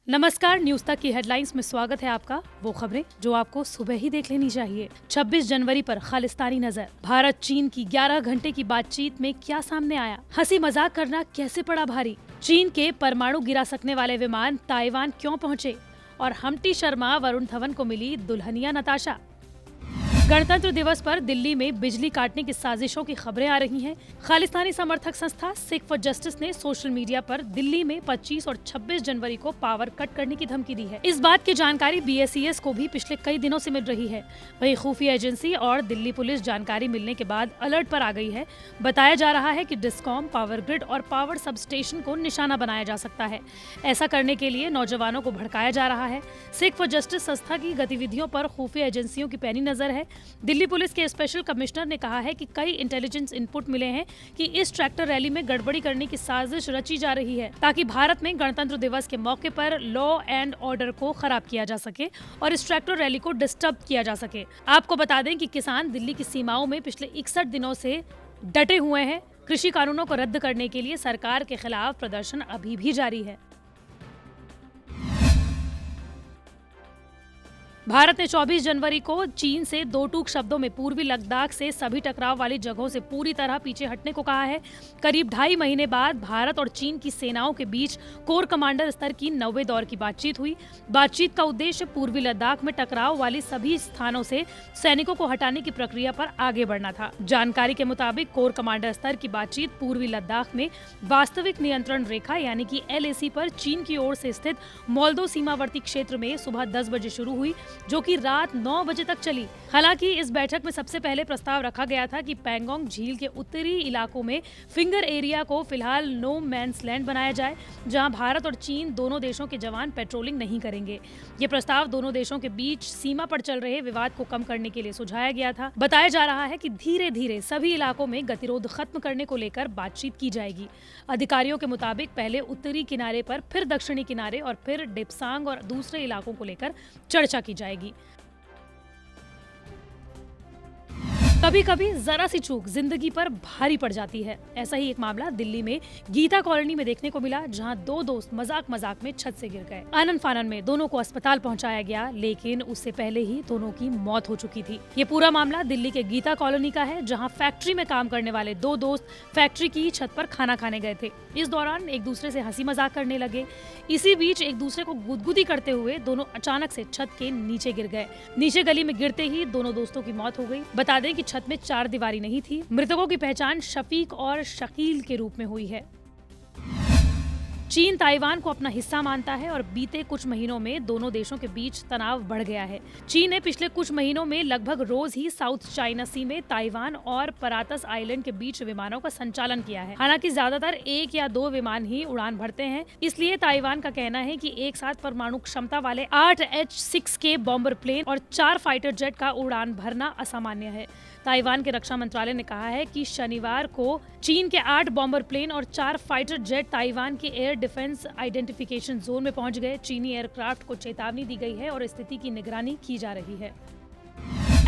नमस्कार, न्यूज तक की हेडलाइंस में स्वागत है आपका। वो खबरें जो आपको सुबह ही देख लेनी चाहिए। 26 जनवरी पर खालिस्तानी नजर। भारत चीन की 11 घंटे की बातचीत में क्या सामने आया? हंसी मजाक करना कैसे पड़ा भारी? चीन के परमाणु गिरा सकने वाले विमान ताइवान क्यों पहुंचे? और हम्टी शर्मा वरुण धवन को मिली दुल्हनिया नताशा। गणतंत्र दिवस पर दिल्ली में बिजली काटने की साजिशों की खबरें आ रही हैं। खालिस्तानी समर्थक संस्था सिख फॉर जस्टिस ने सोशल मीडिया पर दिल्ली में 25 और 26 जनवरी को पावर कट करने की धमकी दी है। इस बात की जानकारी BSES को भी पिछले कई दिनों से मिल रही है। वहीं खुफिया एजेंसी और दिल्ली पुलिस जानकारी मिलने के बाद अलर्ट पर आ गई है। बताया जा रहा है कि डिस्कॉम, पावर ग्रिड और पावर सब स्टेशन को निशाना बनाया जा सकता है। ऐसा करने के लिए नौजवानों को भड़काया जा रहा है। सिख फॉर जस्टिस संस्था की गतिविधियों पर खुफिया एजेंसियों की पैनी नजर है। दिल्ली पुलिस के स्पेशल कमिश्नर ने कहा है कि कई इंटेलिजेंस इनपुट मिले हैं कि इस ट्रैक्टर रैली में गड़बड़ी करने की साजिश रची जा रही है, ताकि भारत में गणतंत्र दिवस के मौके पर लॉ एंड ऑर्डर को खराब किया जा सके और इस ट्रैक्टर रैली को डिस्टर्ब किया जा सके। आपको बता दें कि किसान दिल्ली की सीमाओं में पिछले 61 दिनों से डटे हुए हैं। कृषि कानूनों को रद्द करने के लिए सरकार के खिलाफ प्रदर्शन अभी भी जारी है। भारत ने 24 जनवरी को चीन से दो टूक शब्दों में पूर्वी लद्दाख से सभी टकराव वाली जगहों से पूरी तरह पीछे हटने को कहा है। करीब 2.5 महीने बाद भारत और चीन की सेनाओं के बीच कोर कमांडर स्तर की 9वें दौर की बातचीत हुई। बातचीत का उद्देश्य पूर्वी लद्दाख में टकराव वाली सभी स्थानों से सैनिकों को हटाने की प्रक्रिया पर आगे बढ़ना था। जानकारी के मुताबिक कोर कमांडर स्तर की बातचीत पूर्वी लद्दाख में वास्तविक नियंत्रण रेखा यानी कि LAC पर चीन की ओर से स्थित मोल्दो सीमावर्ती क्षेत्र में सुबह 10 बजे शुरू हुई, जो कि रात 9 बजे तक चली। हालांकि इस बैठक में सबसे पहले प्रस्ताव रखा गया था कि पैंगोंग झील के उत्तरी इलाकों में फिंगर एरिया को फिलहाल नो मैंस लैंड बनाया जाए, जहां भारत और चीन दोनों देशों के जवान पेट्रोलिंग नहीं करेंगे। ये प्रस्ताव दोनों देशों के बीच सीमा पर चल रहे विवाद को कम करने के लिए सुझाया गया था। बताया जा रहा है कि धीरे धीरे सभी इलाकों में गतिरोध खत्म करने को लेकर बातचीत की जाएगी। अधिकारियों के मुताबिक पहले उत्तरी किनारे पर, फिर दक्षिणी किनारे और फिर डिप्सांग और दूसरे इलाकों को लेकर चर्चा की जाएगी। कभी कभी जरा सी चूक जिंदगी पर भारी पड़ जाती है। ऐसा ही एक मामला दिल्ली में गीता कॉलोनी में देखने को मिला, जहां दो दोस्त मजाक मजाक में छत से गिर गए। आनन फानन में दोनों को अस्पताल पहुंचाया गया, लेकिन उससे पहले ही दोनों की मौत हो चुकी थी। ये पूरा मामला दिल्ली के गीता कॉलोनी का है, जहां फैक्ट्री में काम करने वाले दो दोस्त फैक्ट्री की छत पर खाना खाने गए थे। इस दौरान एक दूसरे से हंसी मजाक करने लगे। इसी बीच एक दूसरे को गुदगुदी करते हुए दोनों अचानक से छत के नीचे गिर गए। नीचे गली में गिरते ही दोनों दोस्तों की मौत हो गई। बता दें कि छत में 4 दीवारी नहीं थी। मृतकों की पहचान शफीक और शकील के रूप में हुई है। चीन ताइवान को अपना हिस्सा मानता है और बीते कुछ महीनों में दोनों देशों के बीच तनाव बढ़ गया है। चीन ने पिछले कुछ महीनों में लगभग रोज ही साउथ चाइना सी में ताइवान और परातस आइलैंड के बीच विमानों का संचालन किया है। हालांकि ज्यादातर 1 या 2 विमान ही उड़ान भरते हैं। इसलिए ताइवान का कहना है कि एक साथ परमाणु क्षमता वाले 8 H-6K बॉम्बर प्लेन और 4 फाइटर जेट का उड़ान भरना असामान्य है। ताइवान के रक्षा मंत्रालय ने कहा है कि शनिवार को चीन के 8 बॉम्बर प्लेन और 4 फाइटर जेट ताइवान के एयर डिफेंस आइडेंटिफिकेशन जोन में पहुंच गए। चीनी एयरक्राफ्ट को चेतावनी दी गई है और स्थिति की निगरानी की जा रही है।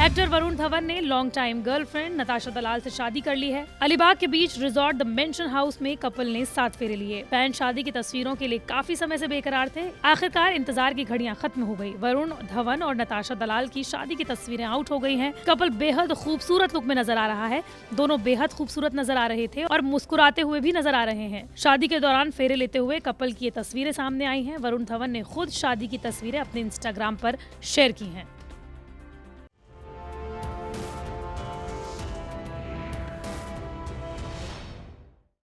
एक्टर वरुण धवन ने लॉन्ग टाइम गर्लफ्रेंड नताशा दलाल से शादी कर ली है। अलीबाग के beach resort the mention house में कपल ने 7 फेरे लिए। फैन शादी की तस्वीरों के लिए काफी समय से बेकरार थे। आखिरकार इंतजार की घड़ियां खत्म हो गई। वरुण धवन और नताशा दलाल की शादी की तस्वीरें आउट हो गई हैं। कपल बेहद खूबसूरत लुक में नजर आ रहा है। दोनों बेहद खूबसूरत नजर आ रहे थे और मुस्कुराते हुए भी नजर आ रहे हैं। शादी के दौरान फेरे लेते हुए कपल की ये तस्वीरें सामने आई हैं। वरुण धवन ने खुद शादी की तस्वीरें अपने इंस्टाग्राम पर शेयर की हैं।